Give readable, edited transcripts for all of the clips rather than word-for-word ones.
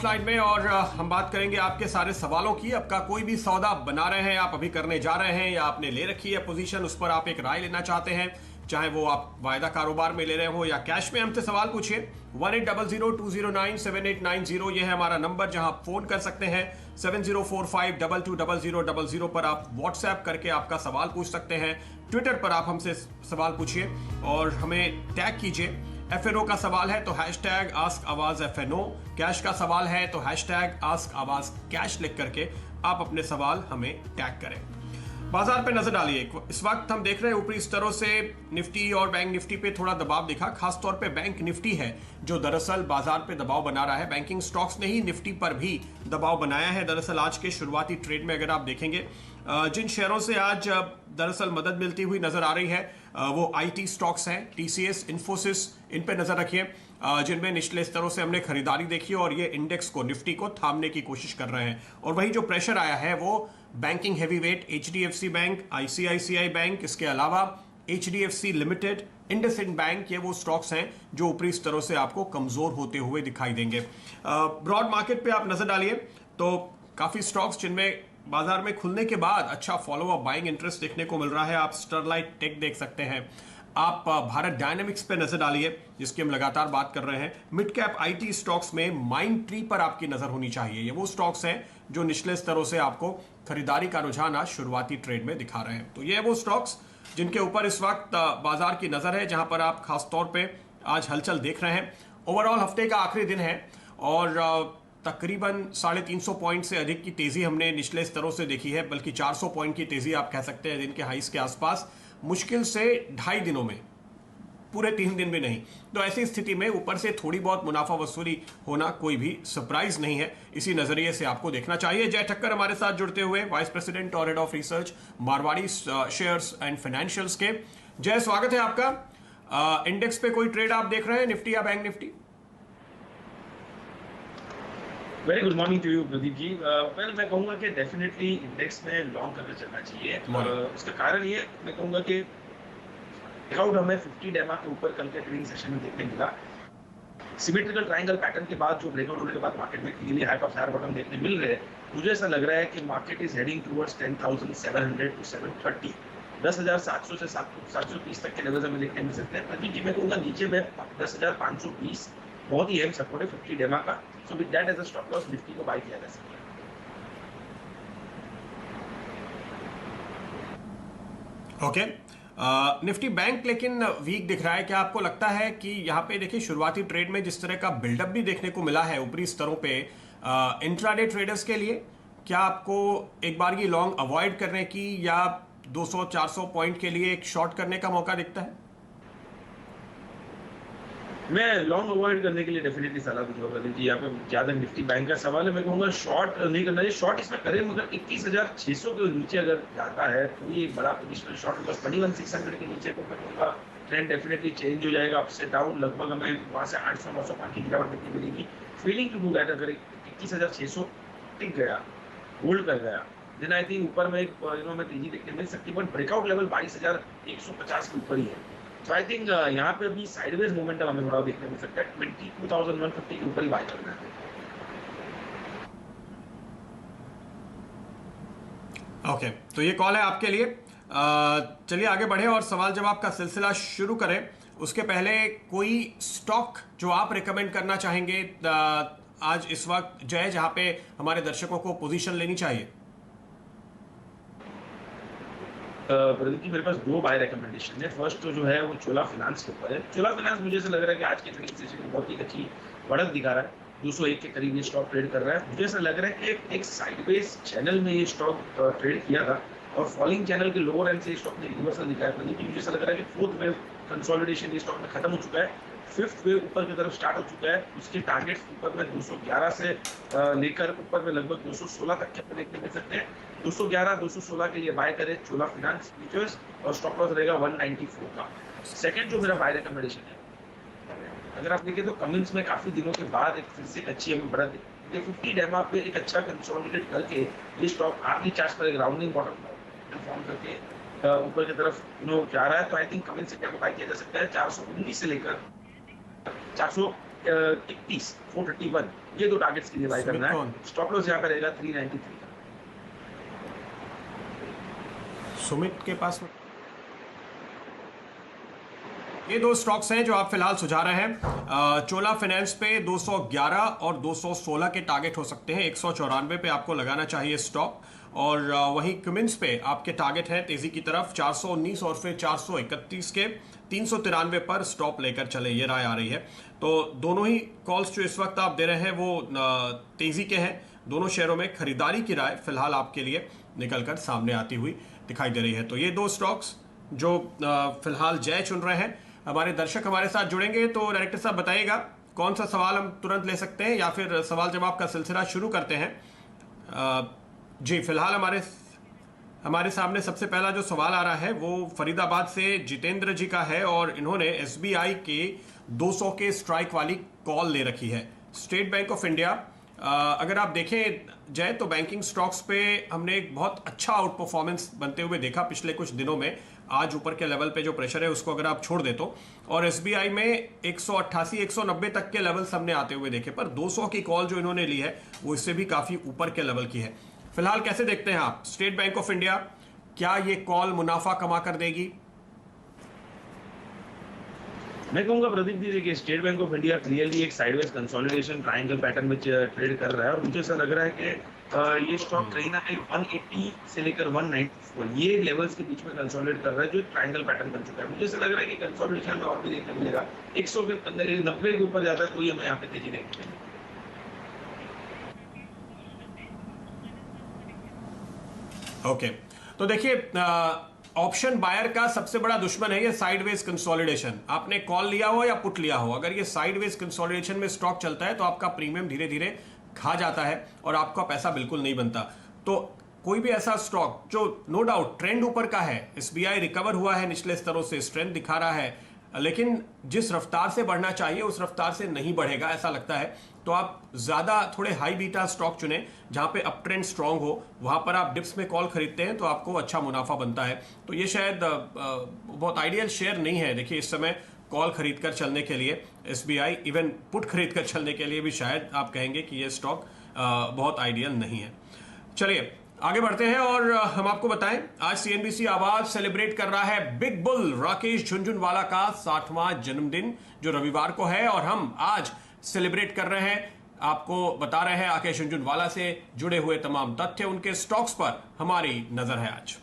Hotline में और हम बात करेंगे आपके सारे सवालों की। आपका कोई भी सौदा बना रहे हैं, आप अभी करने जा रहे हैं या आपने ले रखी है पोजीशन, उस पर आप एक राय लेना चाहते हैं, चाहे वो आप वायदा कारोबार में ले रहे हो या कैश में, हमसे सवाल पूछिए। 1800-209-7890 ये है हमारा नंबर जहां आप फोन कर सकते हैं। 7045220000 पर आप व्हाट्सएप करके आपका सवाल पूछ सकते हैं। ट्विटर पर आप हमसे सवाल पूछिए और हमें टैग कीजिए। FNO का सवाल है तो हैशटैग आस्क आवाज FNO, कैश का सवाल है तो हैशटैग आस्क आवाज कैश लिख करके आप अपने सवाल हमें टैग करें। बाजार पे नजर डालिए। इस वक्त हम देख रहे हैं ऊपरी स्तरों से निफ्टी और बैंक निफ्टी पे थोड़ा दबाव दिखा, खासतौर पे बैंक निफ्टी है जो दरअसल बाजार पे दबाव बना रहा है। बैंकिंग स्टॉक्स ने ही निफ्टी पर भी दबाव बनाया है। दरअसल आज के शुरुआती ट्रेड में अगर आप देखेंगे जिन शेयरों से आज दरअसल मदद मिलती हुई नजर आ रही है वो IT स्टॉक्स हैं, TCS, इन्फोसिस, इन पे नजर रखिए जिनमें निचले स्तरों से हमने खरीदारी देखी और ये इंडेक्स को, निफ्टी को थामने की कोशिश कर रहे हैं। और वही जो प्रेशर आया है वो banking heavyweight HDFC bank, ICICI bank, इसके अलावा HDFC लिमिटेड, इंडसइंड बैंक, ये वो स्टॉक्स हैं जो ऊपरी स्तरों से आपको कमजोर होते हुए दिखाई देंगे। ब्रॉड मार्केट पे आप नजर डालिए तो काफी स्टॉक्स जिनमें बाजार में खुलने के बाद अच्छा फॉलो अप बाइंग इंटरेस्ट देखने को मिल रहा है। आप स्टरलाइट टेक देख सकते हैं, आप भारत डायनेमिक्स पे नजर डालिए जिसकी हम लगातार बात कर रहे हैं। मिड कैप IT स्टॉक्स में माइंड ट्री पर आपकी नजर होनी चाहिए। ये वो स्टॉक्स हैं जो निचले स्तरों से आपको खरीदारी का रुझान आज शुरुआती ट्रेड में दिखा रहे हैं। तो ये वो स्टॉक्स जिनके ऊपर इस वक्त बाजार की नजर है, जहां पर आप खासतौर पर आज हलचल देख रहे हैं। ओवरऑल हफ्ते का आखिरी दिन है और तकरीबन 350 पॉइंट से अधिक की तेजी हमने निचले स्तरों से देखी है, बल्कि 400 पॉइंट की तेजी आप कह सकते हैं दिन के हाईस के आसपास। मुश्किल से 2.5 दिनों में, पूरे 3 दिन भी नहीं। तो ऐसी स्थिति में ऊपर से थोड़ी बहुत मुनाफा वसूली होना कोई भी सरप्राइज नहीं है। इसी नजरिए से आपको देखना चाहिए। जय ठक्कर हमारे साथ जुड़ते हुए, वाइस प्रेसिडेंट और head of research Marwari shares and financials के। जय, स्वागत है आपका। इंडेक्स पे कोई ट्रेड आप देख रहे हैं, निफ्टी या bank Nifty? Very good morning to you Pradeep ji. Well मैं कहूँगा कि डेफिनेटली इंडेक्स में लॉन्ग करके चलना चाहिए। उसका कारण ये मैं कहूँगा कि ब्रेकआउट हमें 50 डेमा के ऊपर कल के ट्रेडिंग सेशन में देखने मिला। सिमेट्रिकल ट्रायंगल पैटर्न के बाद जो ब्रेकआउट होने के बाद मार्केट में clearly high top higher bottom देखने मिल रहे हैं, मुझे ऐसा लग रहा है कि market is heading towards 10,700 to 730, 10,700 से 730 तक के लेवल्स हमें देखने मिल सकते हैं। प्रदीप जी मैं कहूँगा नीचे में 10,520 बहुत ही अहम सपोर्ट है 50 डेमा का। So with that as a stop loss Nifty को बाय किया जा सकता है। ओके, निफ्टी बैंक लेकिन वीक दिख रहा है। क्या आपको लगता है कि यहाँ पे देखिए शुरुआती ट्रेड में जिस तरह का बिल्डअप भी देखने को मिला है ऊपरी स्तरों पे इंट्राडे ट्रेडर्स के लिए, क्या आपको एक बार की लॉन्ग अवॉइड करने की या 200-400 पॉइंट के लिए एक शॉर्ट करने का मौका दिखता है? मैं लॉन्ग अवॉइड करने के लिए डेफिनेटली सलाह दूंगा प्रदीप जी। यहाँ पे ज्यादा निफ्टी बैंक का सवाल है, मैं कहूँगा शॉर्ट नहीं करना चाहिए। शॉर्ट इसमें करें मगर 21,600 के नीचे अगर जाता है तो ये बड़ा पोजिशनल शॉर्ट होगा। 21,600 के नीचे को मैं कहूँगा ट्रेंड डेफिनेटली चेंज हो जाएगा, अप से डाउन लगभग हमें वहाँ से 800-900 पॉइंट की गिरावट देखने मिलेगी। फीलिंग टू डू दैट अगर 21,600 टिक गया, होल्ड कर गया, देन आई थिंक ऊपर में एक में तेजी देखने मिल सकती है। बट ब्रेकआउट लेवल 22,150 के ऊपर ही है। तो आई थिंक यहाँ पे अभी साइडवेज मोमेंटम हमें थोड़ा देखने मिल सकता है। 22,150 के ऊपर ही बाय करना है। ओके, तो ये कॉल है आपके लिए। चलिए आगे बढ़े और सवाल जवाब का सिलसिला शुरू करें। उसके पहले कोई स्टॉक जो आप रिकमेंड करना चाहेंगे आज इस वक्त जय, जहां पे हमारे दर्शकों को पोजीशन लेनी चाहिए? प्रदीप जी मेरे पास 2 बाय रिकमेंडेशन है। फर्स्ट तो जो है वो चोला फाइनेंस के ऊपर है। चोला फाइनेंस मुझे ऐसा लग रहा है कि आज के ट्रेडिंग सेशन में बहुत ही अच्छी बढ़त दिखा रहा है। 201 के करीब ये स्टॉक ट्रेड कर रहा है। मुझे ऐसा लग रहा है कि एक साइडवेज चैनल में ये स्टॉक ट्रेड किया था और फॉलिंग चैनल के लोअर एंड से स्टॉक ने रिवर्सल दिखाया। प्रदीप जी मुझे ऐसा लग रहा है कि फोर्थ वेव कंसोलिडेशन ये स्टॉक में खत्म हो चुका है, फिफ्थ वेव ऊपर की तरफ स्टार्ट हो चुका है। उसके टारगेट्स ऊपर में 211 से लेकर ऊपर में लगभग 216 तक के देखने मिल सकते हैं। 211-216 के लिए बाय करें चोला फाइनेंस फ्यूचर्स और स्टॉप लॉस रहेगा 194 का। सेकंड जो मेरा बाय रिकमेंडेशन है, अगर आप देखें तो कमिंस में काफी दिनों के बाद एक फिर से अच्छी हमें बढ़त है। 50 डेमा पे एक अच्छा कंसोलिडेट करके ये स्टॉक आर्ली चार्ट पर एक राउंडिंग बॉटम फॉर्म करके ऊपर की तरफ जा रहा है। तो आई थिंक कमिंस से बाय किया जा सकता है 419 से लेकर 400 431 ये दो टारगेट्स के लिए बाय करना है। स्टॉप लॉस यहाँ का रहेगा 393 का। सुमित के पास ये दो स्टॉक्स हैं जो आप फिलहाल सुझा रहे हैं। चोला फाइनेंस पे 211 और 216 के टारगेट हो सकते हैं। 194 पे आपको लगाना चाहिए स्टॉप, और वहीं क्यूमिंस पे आपके टारगेट हैं तेजी की तरफ 419 और फिर 431 के। 393 पर स्टॉप लेकर चले, ये राय आ रही है। तो दोनों ही कॉल्स जो इस वक्त आप दे रहे हैं वो तेजी के हैं। दोनों शेयरों में खरीदारी की राय फिलहाल आपके लिए निकलकर सामने आती हुई दिखाई दे रही है। तो ये दो स्टॉक्स जो फिलहाल जय चुन रहे हैं। हमारे दर्शक हमारे साथ जुड़ेंगे, तो डायरेक्टर साहब बताइएगा कौन सा सवाल हम तुरंत ले सकते हैं या फिर सवाल जवाब का सिलसिला शुरू करते हैं। जी फिलहाल हमारे सामने सबसे पहला जो सवाल आ रहा है वो फरीदाबाद से जितेंद्र जी का है, और इन्होंने एसबीआई के 200 के स्ट्राइक वाली कॉल ले रखी है। स्टेट बैंक ऑफ इंडिया, अगर आप देखें जय तो बैंकिंग स्टॉक्स पे हमने एक बहुत अच्छा आउट परफॉर्मेंस बनते हुए देखा पिछले कुछ दिनों में। आज ऊपर के लेवल पे जो प्रेशर है उसको अगर आप छोड़ दे तो, और एसबीआई में 188 190 तक के लेवल सामने आते हुए देखे, पर 200 की कॉल जो इन्होंने ली है वो इससे भी काफी ऊपर के लेवल की है। फिलहाल कैसे देखते हैं आप स्टेट बैंक ऑफ इंडिया, क्या ये कॉल मुनाफा कमा कर देगी? मैं कहूंगा प्रदीप जी, देखिए state bank of India clearly एक साइडवेज कंसोलिडेशन ट्रायंगल पैटर्न में ट्रेड कर रहा है, और मुझे ऐसा लग रहा है कि ये स्टॉक कहीं ना कहीं 180 से लेकर 194 ये लेवल्स के बीच में कंसोलिडेट कर रहा है, जो ट्रायंगल पैटर्न बन चुका है। मुझे ऐसा लग रहा है कि कंसोलिडेशन में और भी देखने मिलेगा। 100 के अंदर 90 के ऊपर जाता है तो ये हमें यहाँ पे तेजी देखने मिलेगी। ओके, तो देखिए ऑप्शन बायर का सबसे बड़ा दुश्मन है ये साइडवेज कंसोलिडेशन। आपने कॉल लिया हो या पुट लिया हो, अगर ये साइडवेज कंसोलिडेशन में स्टॉक चलता है तो आपका प्रीमियम धीरे धीरे खा जाता है और आपका पैसा बिल्कुल नहीं बनता। तो कोई भी ऐसा स्टॉक जो नो डाउट ट्रेंड ऊपर का है, एसबीआई रिकवर हुआ है निचले स्तरों से, स्ट्रेंथ दिखा रहा है, लेकिन जिस रफ्तार से बढ़ना चाहिए उस रफ्तार से नहीं बढ़ेगा ऐसा लगता है, तो आप ज्यादा थोड़े हाई बीटा स्टॉक चुनें जहां पे अप ट्रेंड स्ट्रांग हो। वहां पर आप डिप्स में कॉल खरीदते हैं तो आपको अच्छा मुनाफा बनता है। तो ये शायद बहुत आइडियल शेयर नहीं है। देखिए इस समय कॉल खरीद कर चलने के लिए, एसबीआई इवन पुट खरीद कर चलने के लिए भी शायद आप कहेंगे कि ये स्टॉक बहुत आइडियल नहीं है। चलिए आगे बढ़ते हैं और हम आपको बताएं आज सीएनबीसी आवाज सेलिब्रेट कर रहा है बिग बुल राकेश झुनझुनवाला का 60वां जन्मदिन जो रविवार को है, और हम आज सेलिब्रेट कर रहे हैं, आपको बता रहे हैं राकेश झुनझुनवाला से जुड़े हुए तमाम तथ्य। उनके स्टॉक्स पर हमारी नजर है आज।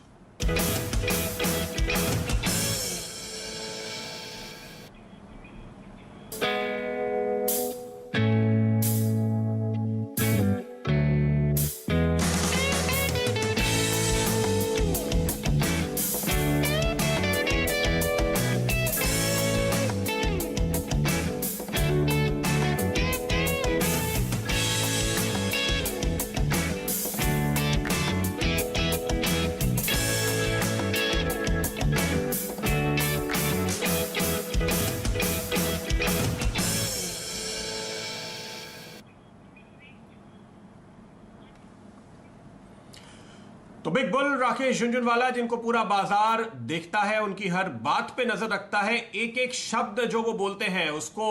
तो बिग बुल राकेश झुनझुनवाला, जिनको पूरा बाजार देखता है, उनकी हर बात पे नजर रखता है, एक एक शब्द जो वो बोलते हैं उसको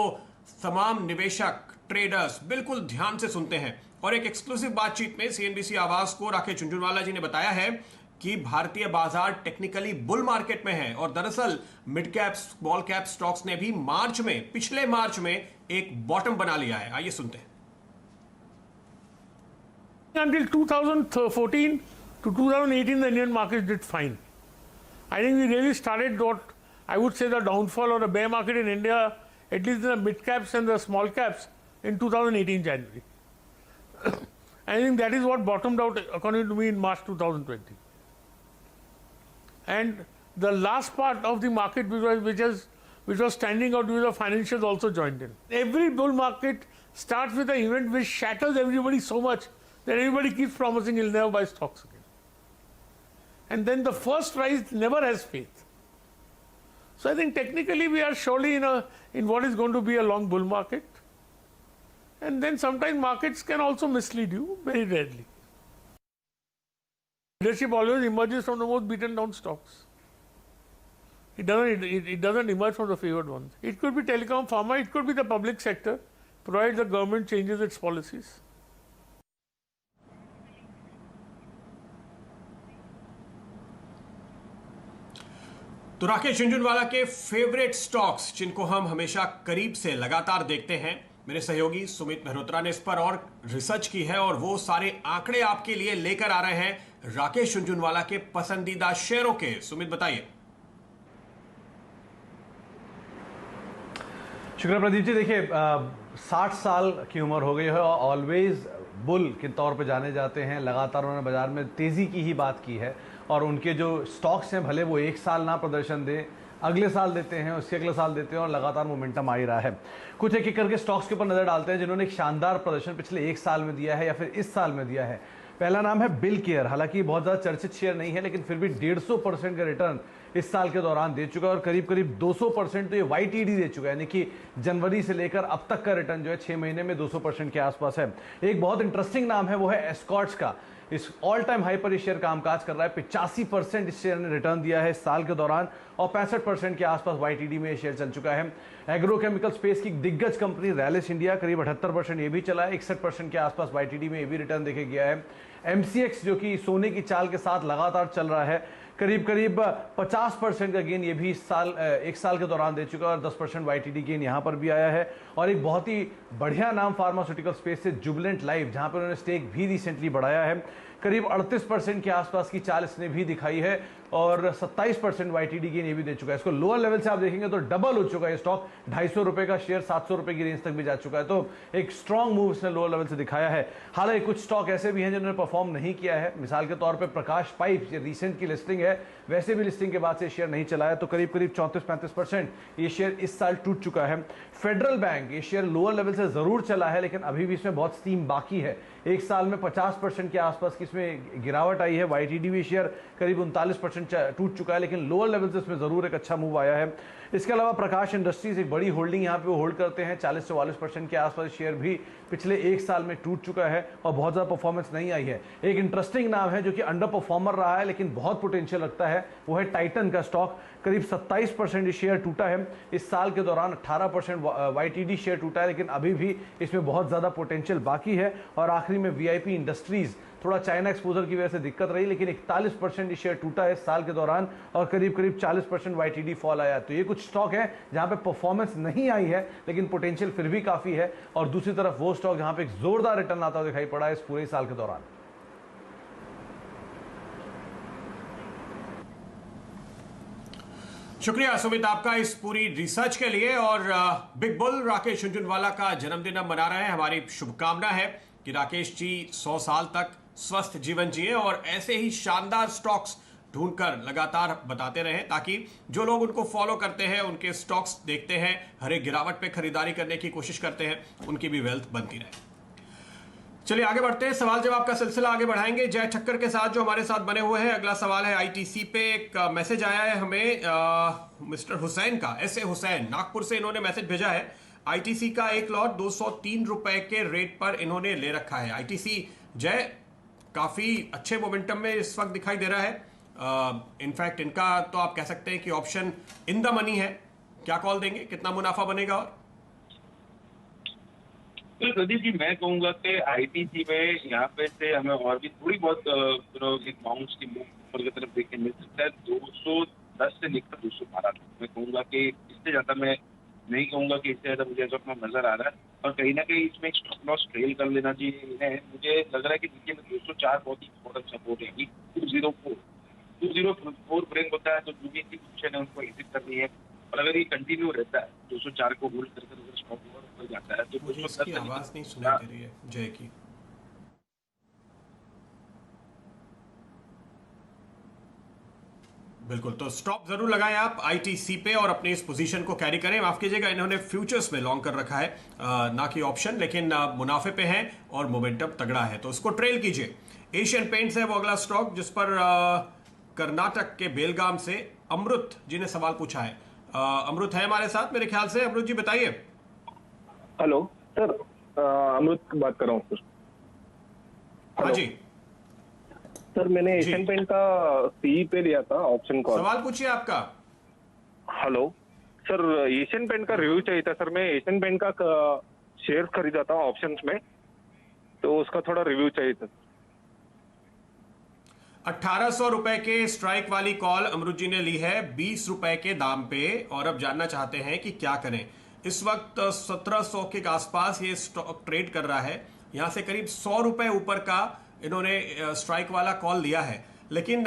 तमाम निवेशक ट्रेडर्स बिल्कुल ध्यान से सुनते हैं। और एक एक्सक्लूसिव बातचीत में सीएनबीसी आवाज को राकेश झुनझुनवाला जी ने बताया है कि भारतीय बाजार टेक्निकली बुल मार्केट में है, और दरअसल mid cap small cap stocks ने भी पिछले मार्च में एक बॉटम बना लिया है। आइए सुनते हैं। Until 2014 to 2018, the Indian markets did fine. I think we really started what I would say the downfall or the bear market in India, at least in the mid caps and the small caps, in 2018 January. I think that is what bottomed out, according to me, in March 2020. And the last part of the market which was standing out with the financials also joined in. Every bull market starts with an event which shatters everybody so much that everybody keeps promising he'll never buy stocks again. And then the first rise never has faith. So I think technically we are surely in what is going to be a long bull market. And then sometimes markets can also mislead you, very rarely. Leadership always emerges from the most beaten down stocks. It doesn't emerge from the favored ones. It could be telecom, pharma, it could be the public sector. provided the government changes its policies. तो राकेश झुनझुनवाला के favourite stocks जिनको हम हमेशा करीब से लगातार देखते हैं, मेरे सहयोगी सुमित मेहरोत्रा ने इस पर और रिसर्च की है और वो सारे आंकड़े आपके लिए लेकर आ रहे हैं राकेश झुनझुनवाला के पसंदीदा शेयरों के। सुमित बताइए। शुक्रिया प्रदीप जी। देखिए 60 साल की उम्र हो गई है और ऑलवेज बुल के तौर पे जाने जाते हैं। लगातार उन्होंने बाजार में तेज़ी की ही बात की है और उनके जो स्टॉक्स हैं भले वो एक साल ना प्रदर्शन दें, अगले साल देते हैं, उसके अगले साल देते हैं और लगातार मोमेंटम आ ही रहा है। कुछ एक एक करके स्टॉक्स के ऊपर नज़र डालते हैं जिन्होंने एक शानदार प्रदर्शन पिछले एक साल में दिया है या फिर इस साल में दिया है। पहला नाम है बिल केयर। हालांकि बहुत ज़्यादा चर्चित शेयर नहीं है लेकिन फिर भी 150% का रिटर्न इस साल के दौरान दे चुका है और करीब करीब 200% तो ये YTD दे चुका है, यानी कि जनवरी से लेकर अब तक का रिटर्न जो है 6 महीने में 200% के आसपास है। एक बहुत इंटरेस्टिंग नाम है वो है एस्कॉर्ट्स का। इस ऑल टाइम हाई पर शेयर कामकाज कर रहा है। 85% इस शेयर ने रिटर्न दिया है इस साल के दौरान और 65% के आसपास YTD में ये शेयर चल चुका है। एग्रोकेमिकल स्पेस की दिग्गज कंपनी रैलिस इंडिया करीब 78% ये भी चला है। 61% के आसपास YTD में ये भी रिटर्न देखे गया है। MCX जो कि सोने की चाल के साथ लगातार चल रहा है, करीब करीब 50% का गेन ये भी इस साल एक साल के दौरान दे चुका है और 10% YTD गेन यहाँ पर भी आया है। और एक बहुत ही बढ़िया नाम फार्मास्यूटिकल स्पेस से जुबिलेंट लाइफ, जहाँ पर उन्होंने स्टेक भी रिसेंटली बढ़ाया है। करीब 38% के आसपास की चाल इसने भी दिखाई है और 27% YTD गेन ये भी दे चुका है। इसको लोअर लेवल से आप देखेंगे तो डबल हो चुका है स्टॉक। 250 रुपए का शेयर 700 रुपए की रेंज तक भी जा चुका है। तो एक स्ट्रॉन्ग मूव इसने लोअर लेवल से दिखाया है। हालांकि कुछ स्टॉक ऐसे भी हैं जिन्होंने परफॉर्म नहीं किया है। मिसाल के तौर पर प्रकाश पाइप्स, ये रिसेंट की लिस्टिंग है, वैसे भी लिस्टिंग के बाद से शेयर नहीं चला है तो करीब करीब 34-35% ये शेयर इस साल टूट चुका है। फेडरल बैंक, ये शेयर लोअर लेवल से जरूर चला है लेकिन अभी भी इसमें बहुत स्टीम बाकी है। एक साल में 50% के आसपास की इसमें गिरावट आई है। YTD भी शेयर करीब 39% टूट चुका है लेकिन लोअर लेवल से इसमें जरूर एक अच्छा मूव आया है। इसके अलावा प्रकाश इंडस्ट्रीज एक बड़ी होल्डिंग यहाँ पे वो होल्ड करते हैं। 40-44% के आसपास शेयर भी पिछले एक साल में टूट चुका है और बहुत ज़्यादा परफॉर्मेंस नहीं आई है। एक इंटरेस्टिंग नाम है जो कि अंडर परफॉर्मर रहा है लेकिन बहुत पोटेंशियल रखता है, वो है टाइटन का स्टॉक। करीब 27% शेयर टूटा है इस साल के दौरान। 18% YTD शेयर टूटा है लेकिन अभी भी इसमें बहुत ज़्यादा पोटेंशियल बाकी है। और आखिरी में VIP इंडस्ट्रीज, थोड़ा चाइना एक्सपोजर की वजह से दिक्कत रही लेकिन 41% शेयर टूटा है इस साल के दौरान और करीब करीब 40% YTD फॉल आया। तो ये कुछ स्टॉक है जहां पे परफॉर्मेंस नहीं आई है लेकिन पोटेंशियल फिर भी काफी है। और दूसरी तरफ वो स्टॉक जहां पे एक जोरदार रिटर्न आता हुआ दिखाई पड़ा है इस पूरे साल के दौरान। शुक्रिया सुमित आपका इस पूरी रिसर्च के लिए। और बिग बुल राकेश झुनझुनवाला का जन्मदिन हम मना रहे हैं। हमारी शुभकामना है कि राकेश जी 100 साल तक स्वस्थ जीवन जिए और ऐसे ही शानदार स्टॉक्स ढूंढकर लगातार बताते रहें ताकि जो लोग उनको फॉलो करते हैं, उनके स्टॉक्स देखते हैं, हर एक गिरावट पे खरीदारी करने की कोशिश करते हैं, उनकी भी वेल्थ बनती रहे। चलिए आगे बढ़ते हैं, सवाल जवाब का सिलसिला आगे बढ़ाएंगे जय ठक्कर के साथ जो हमारे साथ बने हुए हैं। अगला सवाल है ITC पे। एक मैसेज आया है हमें मिस्टर हुसैन का, ऐसे हुसैन नागपुर से इन्होंने मैसेज भेजा है। ITC का एक लॉट 203 रुपए के रेट पर इन्होंने ले रखा है। ITC जय काफी अच्छे मोमेंटम में इस वक्त दिखाई दे रहा है। इनफैक्ट इनका तो आप कह सकते हैं कि ऑप्शन इन द मनी है। क्या कॉल देंगे, कितना मुनाफा बनेगा? और तो प्रदीप जी मैं कहूंगा कि ITC में यहाँ पे से हमें और भी थोड़ी बहुत एक बाउंस की मूव ऊपर की तरफ देखने मिल सकता है। 210 से लेकर 212 मैं कहूंगा कि इससे ज्यादा मैं नहीं कहूंगा कि इससे ज्यादा मुझे ऐसा नजर आ रहा है। और कहीं ना कहीं इसमें एक स्टॉप लॉस ट्रेल कर लेना चाहिए। मुझे लग रहा है कि नीचे में 204 बहुत ही इंपॉर्टेंट सपोर्ट है। 204 ब्रेक होता है तो जो भी पोजीशन है उनको एग्जिट करनी है। और अगर ये कंटिन्यू रहता है 204 को होल्ड करके अगर स्टॉप ऊपर जाता है तो मुझे इसकी आवाज नहीं सुनाई दे रही है जय की। बिल्कुल, तो स्टॉप जरूर लगाएं आप ITC पे और अपनी इस पोजीशन को कैरी करें। माफ कीजिएगा, इन्होंने फ्यूचर्स में लॉन्ग कर रखा है ना कि ऑप्शन, लेकिन मुनाफे पे है और मोमेंटम तगड़ा है तो उसको ट्रेल कीजिए। एशियन पेंट्स है वो अगला स्टॉक जिस पर कर्नाटक के बेलगाम से अमृत जी ने सवाल पूछा है। अमृत है हमारे साथ मेरे ख्याल से। अमृत जी बताइए। हेलो सर, अमृत बात कर रहा हूँ सर। हाँ जी सर, मैंने एशियन पेंट का CE पे लिया था ऑप्शन कॉल। सवाल पूछिए आपका। हेलो सर, एशियन पेंट का रिव्यू चाहिए था सर। मैं एशियन पेंट का शेयर खरीदा था ऑप्शंस में, तो उसका थोड़ा रिव्यू चाहिए था। 1800 रुपए के स्ट्राइक वाली कॉल अमरुद जी ने ली है 20 रुपए के दाम पे, और अब जानना चाहते हैं कि क्या करें। इस वक्त 1700 के आसपास ये स्टॉक ट्रेड कर रहा है। यहां से करीब 100 रुपए ऊपर का इन्होंने स्ट्राइक वाला कॉल लिया है, लेकिन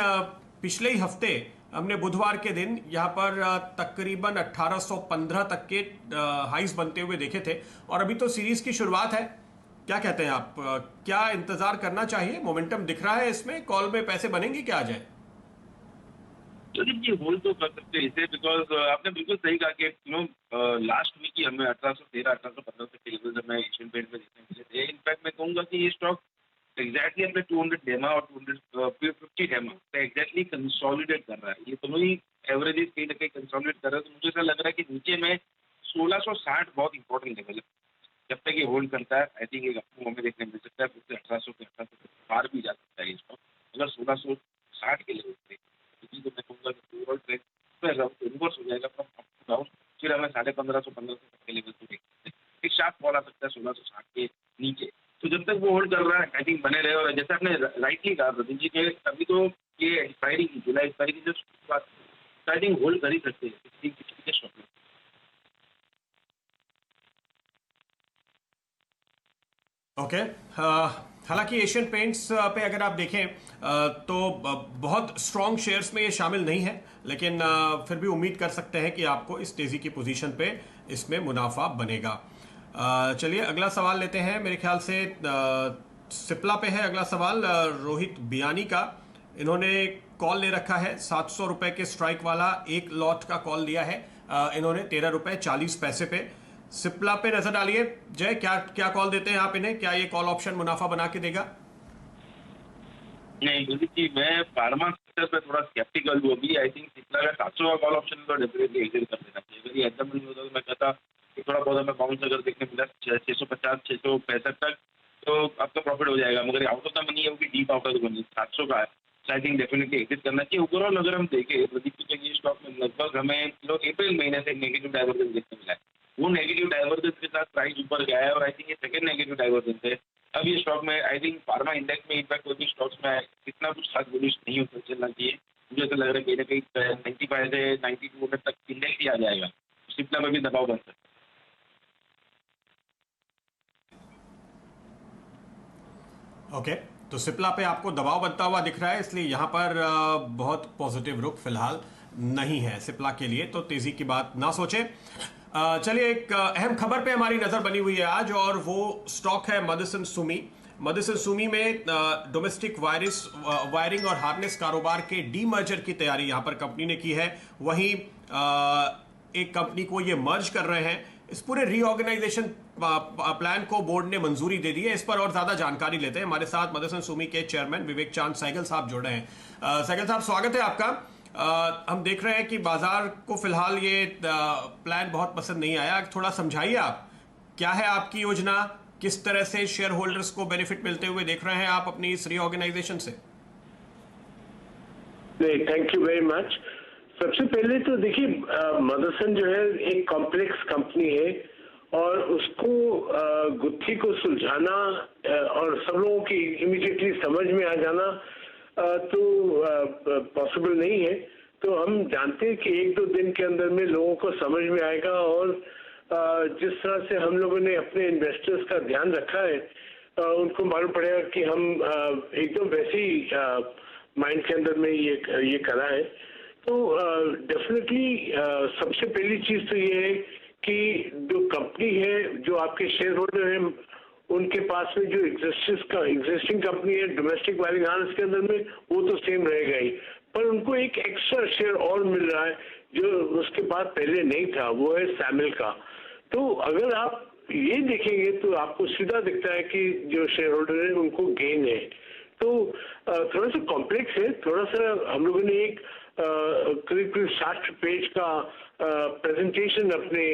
पिछले ही हफ्ते हमने बुधवार के दिन यहाँ पर तकरीबन 1815 तक के हाइस बनते हुए देखे थे, और अभी तो सीरीज की शुरुआत है। क्या कहते हैं आप, क्या इंतजार करना चाहिए? मोमेंटम दिख रहा है इसमें, कॉल में पैसे बनेंगे क्या आ जाए? जी होल्ड तो कर सकते हैं इसे, बिकॉज आपने बिल्कुल सही कहा कि लास्ट वीक ही हमें 1813 1815 तक के लेवल हमें एशियन पेंट में देखने मिले थे। इनफैक्ट मैं कहूँगा कि ये स्टॉक एग्जैक्टली अपने 200 डेमा और 250 डेमा एग्जैक्टली कंसोलिडेट कर रहा है। ये दोनों ही एवरेजेस कहीं ना कहीं कंसोलिडेट कर रहा है। तो मुझे ऐसा लग रहा है कि नीचे में 1660 बहुत इंपॉर्टेंट लेवल है। जब तक ये होल्ड करता है आई थिंक एक अपने हमें देखने मिल सकता है, फिर से 1800 के 1800 पार भी जा सकता है इसको, अगर 1660 के लेवल पे। तो मैं कहूँगा कि ओवरऑल ट्रेंड रिवर्स हो जाएगा फ्रॉम अप टू डाउन, फिर हमें 1550 तक के लेवल पे देख सकते हैं। एक शार्प फॉल आ सकता है 1660 के नीचे। तो जब तक वो होल्ड कर रहा है आई थिंक बने रहे। और जैसे आपने राइटली कहा रतन जी के, अभी तो ये एक्सपायरी की जुलाई एक्सपायरी की जब आई थिंक होल्ड कर ही सकते हैं के स्टॉक में। ओके, हालांकि एशियन पेंट्स पे अगर आप देखें तो बहुत स्ट्रॉन्ग शेयर्स में ये शामिल नहीं है, लेकिन फिर भी उम्मीद कर सकते हैं कि आपको इस तेजी की पोजीशन पे इसमें मुनाफा बनेगा। चलिए अगला सवाल लेते हैं। मेरे ख्याल से सिप्ला पे है अगला सवाल, रोहित बियानी का। इन्होंने कॉल ले रखा है 700 रुपए के स्ट्राइक वाला, एक लॉट का कॉल लिया है इन्होंने 13 रुपए 40 पैसे पे। सिप्ला पे नजर डालिए जय, क्या क्या कॉल देते हैं आप इन्हें? क्या ये कॉल ऑप्शन मुनाफा बना के देगा? नहीं जी, मैं फार्मा सेक्टर पे थोड़ा स्केप्टिकल हूँ अभी। आई थिंक सिप्ला का 700 का कॉल ऑप्शन तो डेफिनेटली एग्जिट कर देना चाहिए। अगर ये एकदम नहीं होता तो मैं कहता कि थोड़ा बहुत हमें बाउंस अगर देखने मिला 650 665 तक तो अब तो प्रॉफिट हो जाएगा, मगर आउट ऑफ द मनी है वो भी deep out of the money 700 का है। आई थिंक डेफिनेटली एग्जिट करना चाहिए। ओवरऑल अगर हम देखें प्रदीप जी के स्टॉक में लगभग हमें अप्रैल महीने से नेगेटिव डाइवर्जेंस देखने मिला है। वो नेगेटिव डाइवर्जेंस के साथ प्राइस ऊपर गया है और आई थिंक ये सेकंड नेगेटिव डाइवर्जेंस है। अब ये स्टॉक में आई थिंक फार्मा इंडेक्स में इनफैक्ट कोई भी स्टॉक्स में इतना कुछ खास बुलिश नहीं होता चलना चाहिए। मुझे ऐसा लग रहा है कहीं ना कहीं 95 से 92 तक इंडेक्स ही आ जाएगा, सिप्ला में भी दबाव बन सकता है। ओके, तो सिप्ला पे आपको दबाव बनता हुआ दिख रहा है, इसलिए यहाँ पर बहुत पॉजिटिव रुख फिलहाल नहीं है सिप्ला के लिए, तो तेजी की बात ना सोचें। चलिए एक अहम खबर पे हमारी नजर बनी हुई है आज, और वो स्टॉक है मदरसन सुमी। मदरसन सुमी में डोमेस्टिक वायरिंग और हार्नेस कारोबार के डीमर्जर की तैयारी यहाँ पर कंपनी ने की है। वहीं एक कंपनी को ये मर्ज कर रहे हैं। इस पूरे रीऑर्गेनाइजेशन प्लान को बोर्ड ने मंजूरी दे दी है। इस पर और ज्यादा जानकारी लेते हैं। हमारे साथ मदरसन सुमी के चेयरमैन विवेक चांद सहगल साहब जुड़ रहे हैं। सहगल साहब स्वागत है आपका। हम देख रहे हैं कि बाजार को फिलहाल ये प्लान बहुत पसंद नहीं आया, थोड़ा समझाइए आप, क्या है आपकी योजना, किस तरह से शेयर होल्डर्स को बेनिफिट मिलते हुए देख रहे हैं आप अपनी इस रीऑर्गेनाइजेशन से? Thank you very much. सबसे पहले तो देखिए मदरसन जो है एक कॉम्प्लेक्स कंपनी है और उसको गुत्थी को सुलझाना और सब लोगों की इमीडिएटली समझ में आ जाना तो पॉसिबल नहीं है। तो हम जानते हैं कि एक दो दिन के अंदर में लोगों को समझ में आएगा और जिस तरह से हम लोगों ने अपने इन्वेस्टर्स का ध्यान रखा है उनको मालूम पड़ेगा कि हम एकदम वैसे ही माइंड के अंदर में ये करा है। तो डेफिनेटली सबसे पहली चीज तो ये है कि जो कंपनी है, जो आपके शेयर होल्डर हैं, उनके पास में जो एग्जिस्टिंग कंपनी है डोमेस्टिक वायरिंग हार्नेस के अंदर में, वो तो सेम रहेगा ही, पर उनको एक एक्स्ट्रा शेयर और मिल रहा है जो उसके बाद पहले नहीं था, वो है सैमिल का। तो अगर आप ये देखेंगे तो आपको सीधा दिखता है कि जो शेयर होल्डर है उनको गेन है। तो थोड़ा सा कॉम्प्लेक्स है, थोड़ा सा हम लोगों ने एक करीब 60 पेज का प्रेजेंटेशन अपने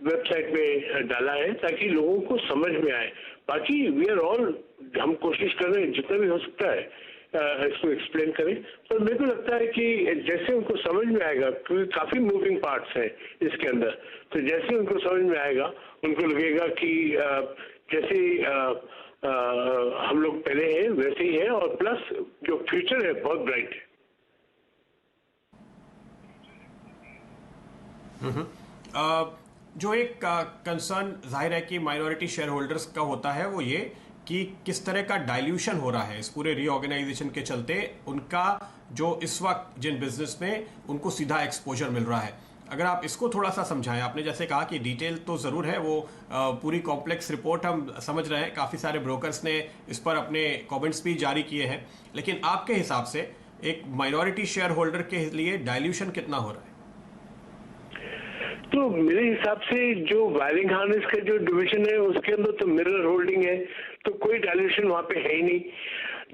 वेबसाइट में डाला है ताकि लोगों को समझ में आए। बाकी वी आर ऑल, हम कोशिश कर रहे हैं जितना भी हो सकता है इसको एक्सप्लेन करें। पर मेरे को लगता है कि जैसे उनको समझ में आएगा, क्योंकि काफी मूविंग पार्ट्स हैं इसके अंदर, तो जैसे उनको समझ में आएगा उनको लगेगा कि जैसे हम लोग पहले हैं वैसे ही है, और प्लस जो फ्यूचर है बहुत ब्राइट है। जो एक कंसर्न जाहिर है कि माइनॉरिटी शेयर होल्डर्स का होता है वो ये कि किस तरह का डाइल्यूशन हो रहा है इस पूरे रीऑर्गेनाइजेशन के चलते, उनका जो इस वक्त जिन बिजनेस में उनको सीधा एक्सपोजर मिल रहा है। अगर आप इसको थोड़ा सा समझाएं, आपने जैसे कहा कि डिटेल तो ज़रूर है, वो पूरी कॉम्प्लेक्स रिपोर्ट हम समझ रहे हैं, काफ़ी सारे ब्रोकर्स ने इस पर अपने कमेंट्स भी जारी किए हैं, लेकिन आपके हिसाब से एक माइनॉरिटी शेयर होल्डर के लिए डाइल्यूशन कितना हो रहा है? तो मेरे हिसाब से जो वायरिंग हार्नेस का जो डिवीजन है उसके अंदर तो मिरर होल्डिंग है, तो कोई डाइल्यूशन वहां पे है ही नहीं।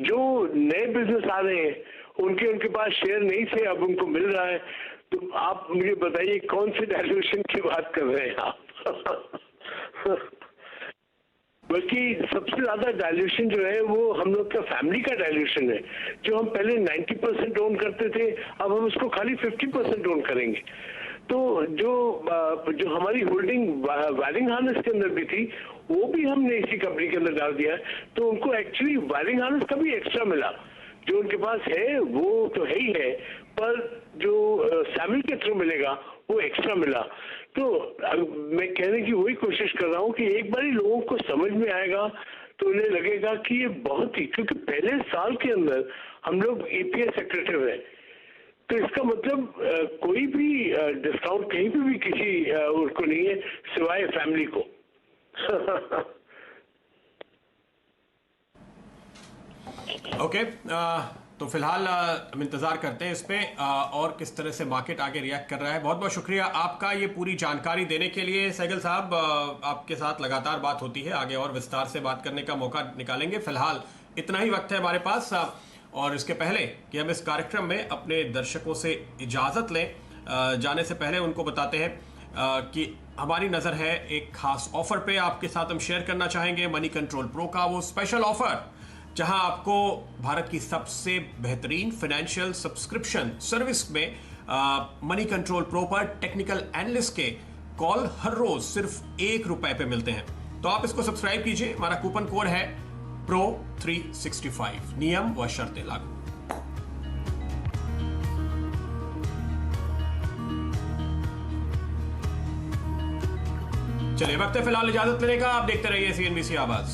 जो नए बिजनेस आ रहे हैं उनके पास शेयर नहीं थे, अब उनको मिल रहा है, तो आप मुझे बताइए कौन से डाइल्यूशन की बात कर रहे हैं आप? बल्कि सबसे ज्यादा डाइल्यूशन जो है वो हम लोग का फैमिली का डाइल्यूशन है। जो हम पहले 90% ओन करते थे, अब हम उसको खाली 50% ओन करेंगे। तो जो हमारी होल्डिंग वायरिंग हार्नेस के अंदर भी थी, वो भी हमने इसी कंपनी के अंदर डाल दिया है। तो उनको एक्चुअली वायरिंग हार्नेस का भी एक्स्ट्रा मिला। जो उनके पास है वो तो है ही है, पर जो सैमिल के थ्रू मिलेगा वो एक्स्ट्रा मिला। तो मैं कहने की वही कोशिश कर रहा हूँ कि एक बार ही लोगों को समझ में आएगा तो उन्हें लगेगा कि ये बहुत ही, क्योंकि पहले साल के अंदर हम लोग EPS एक्रेटिव है, तो इसका मतलब कोई भी डिस्काउंट कहीं पे भी किसी उनको नहीं है सिवाय फैमिली को। ओके, तो फिलहाल हम इंतजार करते हैं इस पे और किस तरह से मार्केट आगे रिएक्ट कर रहा है। बहुत बहुत शुक्रिया आपका ये पूरी जानकारी देने के लिए सहगल साहब। आपके साथ लगातार बात होती है, आगे और विस्तार से बात करने का मौका निकालेंगे। फिलहाल इतना ही वक्त है हमारे पास, और इसके पहले कि हम इस कार्यक्रम में अपने दर्शकों से इजाज़त लें, जाने से पहले उनको बताते हैं कि हमारी नज़र है एक खास ऑफर पे, आपके साथ हम शेयर करना चाहेंगे मनी कंट्रोल प्रो का वो स्पेशल ऑफर, जहां आपको भारत की सबसे बेहतरीन फाइनेंशियल सब्सक्रिप्शन सर्विस में मनी कंट्रोल प्रो पर टेक्निकल एनालिस्ट के कॉल हर रोज सिर्फ ₹1 पे मिलते हैं। तो आप इसको सब्सक्राइब कीजिए, हमारा कूपन कोड है PRO365, नियम व शर्तें लागू। चलिए, वक्त है फिलहाल इजाजत लेने का। आप देखते रहिए CNBC आवाज।